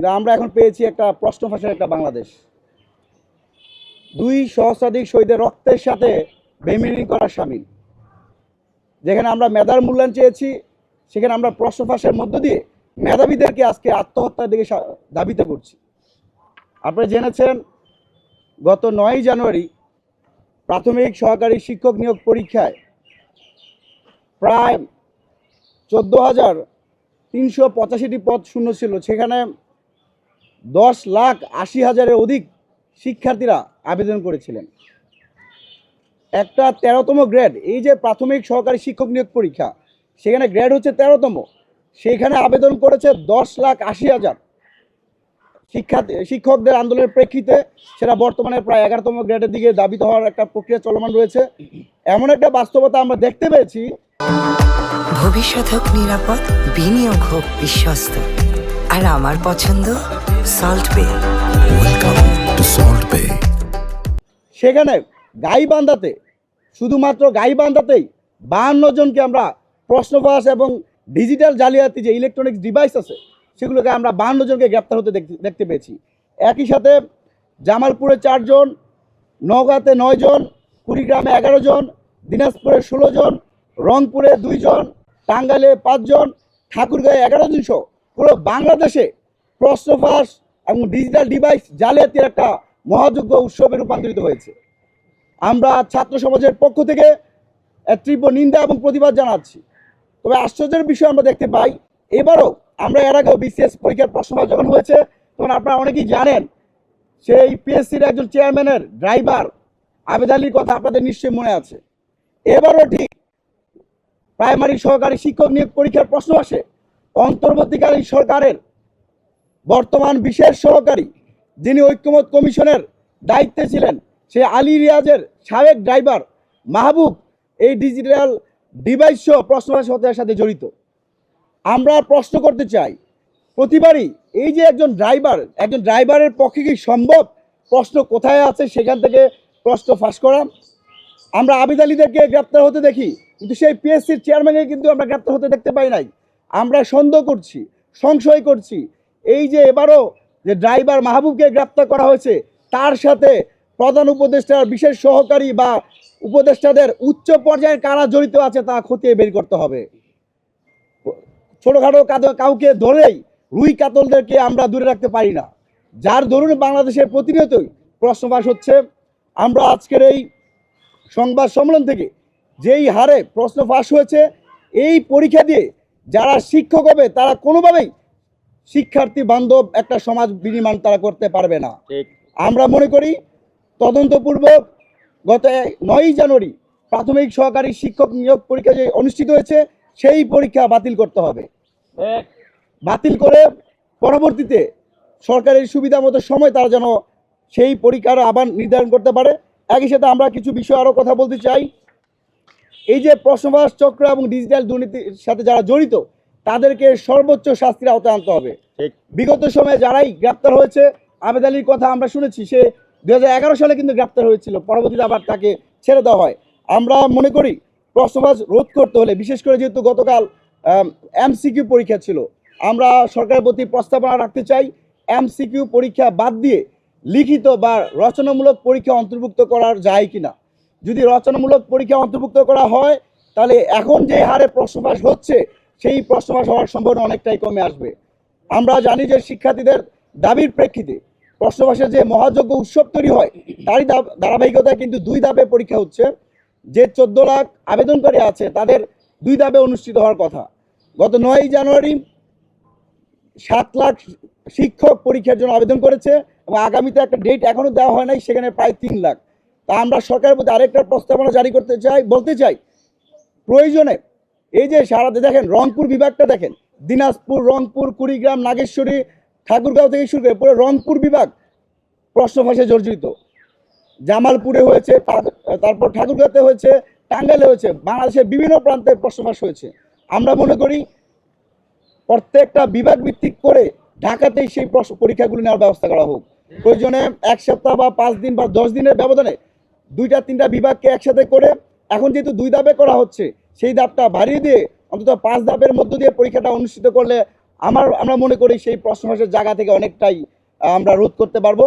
কিন্তু আমরা এখন পেয়েছি একটা প্রশ্ন ফাঁসের একটা বাংলাদেশ। 2 সহস্রাধিক শহীদের রক্তের সাথে বেইমানি করা শামিল। যেখানে আমরা মেধার মূল্যায়ন চেয়েছি, সেখানে আমরা প্রশ্ন ফাঁসের মধ্য দিয়ে মেধাবীদেরকে আজকে আত্মহত্যার দিকে ধাবিত করছি। আপনারা জেনেছেন গত 9 জানুয়ারি প্রাথমিক সহকারী শিক্ষক নিয়োগ পরীক্ষায় প্রায় 14,385টি পদ শূন্য ছিল। সেখানে 10,80,000-এর অধিক শিক্ষার্থীরা আবেদন করেছিলেন। একটা 13তম গ্রেড, এই যে প্রাথমিক সহকারী শিক্ষক নিয়োগ পরীক্ষা, সেখানে গ্রেড হচ্ছে 13তম, সেখানে আবেদন করেছে 10,80,000 শিক্ষকদের আন্দোলনের প্রেক্ষিতে সেটা বর্তমানে প্রায় 11তম গ্রেডের দিকে দাবিত হওয়ার একটা প্রক্রিয়া চলমান রয়েছে। এমন একটা বাস্তবতা আমরা দেখতে পেয়েছি। ভবিষ্যৎ হোক নিরাপদ, বিনিয়োগ হোক বিশ্বস্ত, আর আমার পছন্দ সল্ট বে। ওয়েলকাম টু সল্ট বে। সেখানে গাইবান্ধাতে, শুধুমাত্র গাইবান্ধাতেই 52 জনকে আমরা প্রশ্ন ফাঁস এবং ডিজিটাল জালিয়াতি যে ইলেকট্রনিক্স ডিভাইস আছে সেগুলোকে আমরা 52 জনকে গ্রেপ্তার হতে দেখতে পেয়েছি। একই সাথে জামালপুরে 4 জন, নওগাঁতে 9 জন, কুড়িগ্রামে 11 জন, দিনাজপুরে 16 জন, রংপুরে 2 জন, টাঙ্গাইলে 5 জন, ঠাকুরগাঁয়ে 11 জন সহ পুরো বাংলাদেশে প্রশ্ন ফাঁস এবং ডিজিটাল ডিভাইস জালিয়াতির একটা মহাযজ্ঞ উৎসবে রূপান্তরিত হয়েছে। আমরা ছাত্র সমাজের পক্ষ থেকে তীব্র নিন্দা এবং প্রতিবাদ জানাচ্ছি। তবে আশ্চর্যের বিষয় আমরা দেখতে পাই, এবারও আমরা এর আগেও বিসিএস পরীক্ষার প্রশ্নফাঁস যখন হয়েছে তখন আপনারা অনেকেই জানেন, সেই পিএসসির একজন চেয়ারম্যানের ড্রাইভার আবেদ আলীর কথা আপনাদের নিশ্চয়ই মনে আছে। এবারও ঠিক প্রাইমারি সহকারী শিক্ষক নিয়োগ পরীক্ষার প্রশ্ন আসে অন্তর্বর্তীকালীন সরকারের বর্তমান বিশেষ সহকারী, যিনি ঐক্যমত কমিশনের দায়িত্বে ছিলেন, সে আলী রিয়াজের সাবেক ড্রাইভার মাহবুব এই ডিজিটাল ডিভাইস সহ প্রশ্নফাঁস হত্যার সাথে জড়িত। আমরা প্রশ্ন করতে চাই, প্রতিবারই এই যে একজন ড্রাইভারের পক্ষে কি সম্ভব প্রশ্ন কোথায় আছে সেখান থেকে প্রশ্ন ফাঁস করা? আমরা আবিদ আলীদেরকে গ্রেপ্তার হতে দেখি, কিন্তু সেই পিএসসির চেয়ারম্যানকে কিন্তু আমরা গ্রেপ্তার হতে দেখতে পাই নাই। আমরা সন্দেহ করছি, সংশয় করছি, এই যে এবারও যে ড্রাইভার মাহবুবকে গ্রেপ্তার করা হয়েছে, তার সাথে প্রধান উপদেষ্টার বিশেষ সহকারী বা উপদেষ্টাদের উচ্চ পর্যায়ের কারা জড়িত আছে তা খতিয়ে বের করতে হবে। ছোটোখাটো কাউকে ধরেই রুই কাতলদেরকে আমরা দূরে রাখতে পারি না, যার দরুন বাংলাদেশের প্রতিনিয়তই প্রশ্ন ফাঁস হচ্ছে। আমরা আজকের এই সংবাদ সম্মেলন থেকে যেই হারে প্রশ্ন ফাঁস হয়েছে, এই পরীক্ষা দিয়ে যারা শিক্ষক হবে তারা কোনোভাবেই শিক্ষার্থী বান্ধব একটা সমাজ বিনির্মাণ তারা করতে পারবে না। আমরা মনে করি তদন্তপূর্বক গত 9 জানুয়ারি প্রাথমিক সহকারী শিক্ষক নিয়োগ পরীক্ষা যে অনুষ্ঠিত হয়েছে সেই পরীক্ষা বাতিল করতে হবে। বাতিল করে পরবর্তীতে সরকারের সুবিধা মতো সময় তারা যেন সেই পরীক্ষার আবার নির্ধারণ করতে পারে। একই সাথে আমরা কিছু বিষয় আরও কথা বলতে চাই। এই যে প্রশ্নফাঁস চক্র এবং ডিজিটাল দুর্নীতির সাথে যারা জড়িত তাদেরকে সর্বোচ্চ শাস্তির আওতায় আনতে হবে। বিগত সময়ে যারাই গ্রেপ্তার হয়েছে, আবেদ আলীর কথা আমরা শুনেছি, সে 2011 সালে কিন্তু গ্রেপ্তার হয়েছিল, পরবর্তীতে আবার তাকে ছেড়ে দেওয়া হয়। আমরা মনে করি প্রশ্নফাঁস রোধ করতে হলে, বিশেষ করে যেহেতু গতকাল এমসিকিউ পরীক্ষা ছিল, আমরা সরকারের প্রতি প্রস্তাবনা রাখতে চাই এমসিকিউ পরীক্ষা বাদ দিয়ে লিখিত বা রচনামূলক পরীক্ষা অন্তর্ভুক্ত করার যায় কিনা। যদি রচনামূলক পরীক্ষা অন্তর্ভুক্ত করা হয় তাহলে এখন যে হারে প্রশ্নফাঁস হচ্ছে সেই প্রশ্নফাঁস হওয়ার সম্ভাবনা অনেকটাই কমে আসবে। আমরা জানি যে শিক্ষার্থীদের দাবির প্রেক্ষিতে প্রশ্নফাঁসের যে মহাযজ্ঞ উৎসব তৈরি হয় তারই ধারাবাহিকতায় কিন্তু 2 ধাপে পরীক্ষা হচ্ছে। যে 14 লাখ আবেদনকারী আছে তাদের 2 ধাপে অনুষ্ঠিত হওয়ার কথা। গত 9 জানুয়ারি 7 লাখ শিক্ষক পরীক্ষার জন্য আবেদন করেছে এবং আগামীতে একটা ডেট এখনও দেওয়া হয় নাই, সেখানে প্রায় 3 লাখ। তা আমরা সরকারের প্রতি আরেকটা প্রস্তাবনা জারি করতে চাই, বলতে চাই প্রয়োজনে এই যে সারাতে দেখেন রংপুর বিভাগটা দেখেন, দিনাজপুর, রংপুর, কুড়িগ্রাম, নাগেশ্বরী, ঠাকুরগাঁও থেকে শুরু করে পুরো রংপুর বিভাগ প্রশ্নফাঁসে জর্জরিত। জামালপুরে হয়েছে, তারপর ঠাকুরগাঁওতে হয়েছে, টাঙ্গাইলে হয়েছে, বাংলাদেশের বিভিন্ন প্রান্তে প্রশ্নফাঁস হয়েছে। আমরা মনে করি প্রত্যেকটা বিভাগ ভিত্তিক করে ঢাকাতেই সেই পরীক্ষাগুলো নেওয়ার ব্যবস্থা করা হোক। প্রয়োজনে 1 সপ্তাহ বা 5 দিন বা 10 দিনের ব্যবধানে 2-3টা বিভাগকে একসাথে করে, এখন যেহেতু 2 ধাপে করা হচ্ছে সেই ধাপটা বাড়িয়ে দিয়ে অন্তত 5 ধাপের মধ্য দিয়ে পরীক্ষাটা অনুষ্ঠিত করলে আমরা মনে করি সেই প্রশ্ন ফাঁসের জায়গা থেকে অনেকটাই আমরা রোধ করতে পারবো।